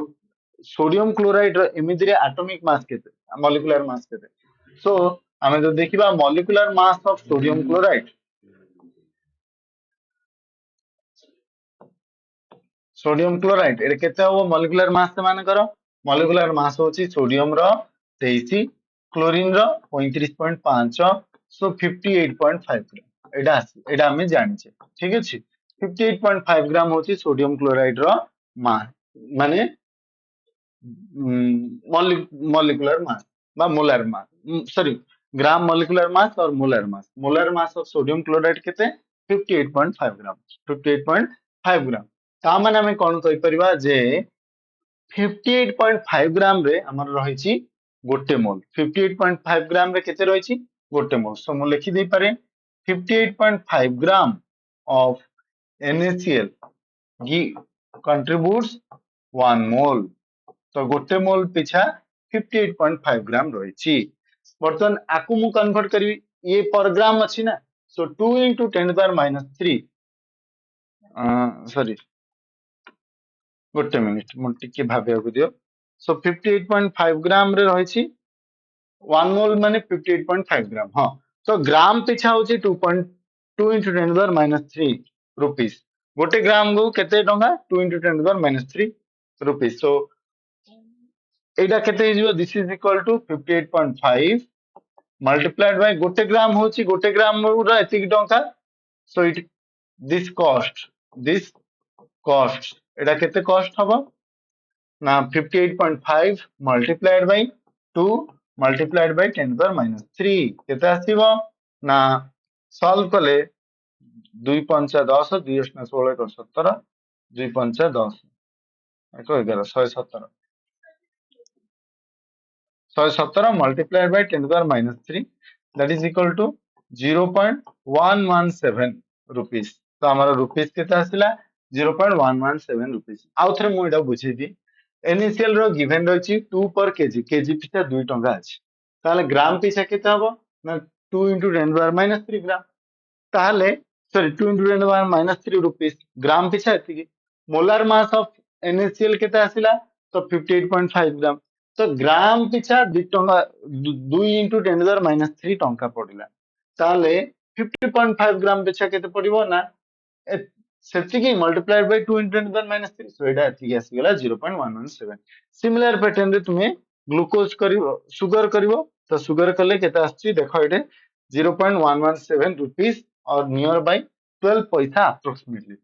सोडियम क्लोराइड रो एमिति रे एटॉमिक मास केते मॉलिक्यूलर मास केते सो हमें जो देखिबा molecular mass of sodium chloride sodium chloride array केते हो मॉलिक्यूलर मास से मानकर मॉलिक्यूलर मास होची सोडियम रो 23 क्लोरीन रो 35.5 सो 58.5 ग्राम एडा हमें जानिछे ठीक अछि 58.5 ग्राम होची सोडियम क्लोराइड रो मास माने मॉलिक्यूलर मास बा molar mass sorry gram molecular mass और molar mass of sodium chloride केते 58.5 ग्राम 58.5 ग्राम ता माने हमें कोन कहि परिबा जे 58.5 ग्राम रे हमर रहिछि गोटे मोल 58.5 ग्राम रे केते रहिछि गोटे मोल सो मु लिखि दे पारे 58.5 ग्राम of NaCl contributes 1 mole तो गोटे मोल पिछा 58.5 ग्राम रहिछि बर्तन आकु मु कन्वर्ट करी ये पर ग्राम अछि ना सो 2 into 10 to the minus 3 sorry गोटे मिनिट मु टिके भाबियाकु दियो सो 58.5 ग्राम रे रहिछि 1 मोल माने 58.5 ग्राम हाँ तो ग्राम पिछा होछि 2.2 into 10 to the minus 3 rupees गोटे ग्राम को केते टंका 2 into 10 to the minus 3 rupees so एटा केते हिजो this is equal to 58.5 multiplied by गोटे ग्राम होछि गोटे ग्राम रो एतिक टंका सो इट दिस कॉस्ट एटा केते कॉस्ट हबो ना 58.5 multiplied by 2 multiplied by 10 to the minus 3 केते आसीबो ना सॉल्व कले 2 पंचा 10 2 अष्टा 16 कर 17 2 पंचा 10 एको 11 117 117 multiplied by 10 to the minus 3 that is equal to 0.117 rupees तो हमारा रुपीस केते आसिला 0.117 रुपीस आउ थरे मु एटा बुझी दी NaCl रो गिवन रहिछि 2 पर केजी केजी पिछा 2 टंका अछि ताले ग्राम पिछा केते हबो ना 2 into 10 to the minus 3 gram ताले sorry 2 into 10 to the minus 3 rupees gram पिछा एतिकी मोलार मास ऑफ NaCl केते आसिला तो 58.5 ग्राम तो ग्राम पिछा 2 टंका 2 into 10 to the minus 3 टंका पडिला ताले 50.5 ग्राम पिछा केते पडिबो ना सेतिकी multiplied by 2 into 10 to the minus 3 so एटा एतिकी आसी गेला 0.117 सिमिलर पैटर्न रे तुमे ग्लूकोज करिवो शुगर करिवो तो शुगर कले केते आछि देखो एटे 0.117 रुपीस और नियर बाय 12 पैसा अप्रोक्सीमेटली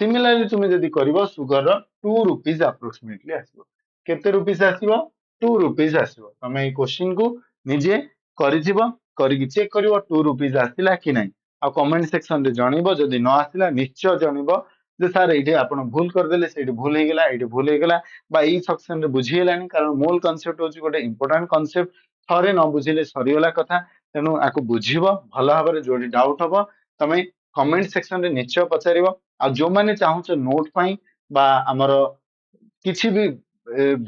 सिमिलरली तुमे जदी करिवो शुगर रो 2 रुपीस अप्रोक्सीमेटली आसीबो केते रुपीस आसीबो 2 रुपीस आसीबो तमे ए क्वेश्चन को निजे करिथिबो करिकि चेक करिवो 2 रुपीस आसिला कि नै आ कमेंट सेक्शन रे जणिबो जदी न आसिला निश्चय जणिबो जे सर एठी आपण भूल कर देले सेठी भूल हे गेला एठी भूल हे गेला बा ई सेक्शन रे बुझी हेलानी कारण मोल कांसेप्ट होची गोटे इंपोर्टेंट कांसेप्ट थरे न बुझिले सरियोला कथा तेनु आकु बुझिबो भलो भाबरे जोडी डाउट हबो तमे कमेंट सेक्शन रे निश्चय पचारिबो आ जो माने चाहूछ नोट पई बा हमर किछि भी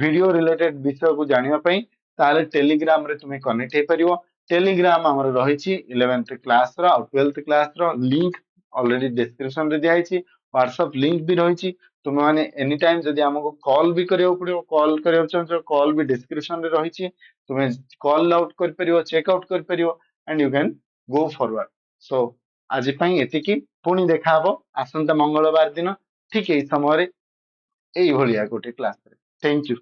वीडियो रिलेटेड विषय को जानिबा पई ताले टेलीग्राम रे तुमे कनेक्ट हे परिबो टेलीग्राम हमर रहिछि 11th क्लास रो और 12th क्लास रो लिंक ऑलरेडी डिस्क्रिप्शन रे दियाइछि व्हाट्सएप लिंक भी रहिछि तुम माने एनी टाइम जदी हमको कॉल भी करियो पड़ियो कॉल करियो चाहछो कॉल भी डिस्क्रिप्शन रे रहिछि तुमे कॉल आउट कर परियो चेक आउट कर परियो and you can go forward so आज पई एतिकी पुनी देखा हबो आसंता मंगलवार दिन ठीक एई समय रे एई भलिया गोटे क्लास रे थैंक यू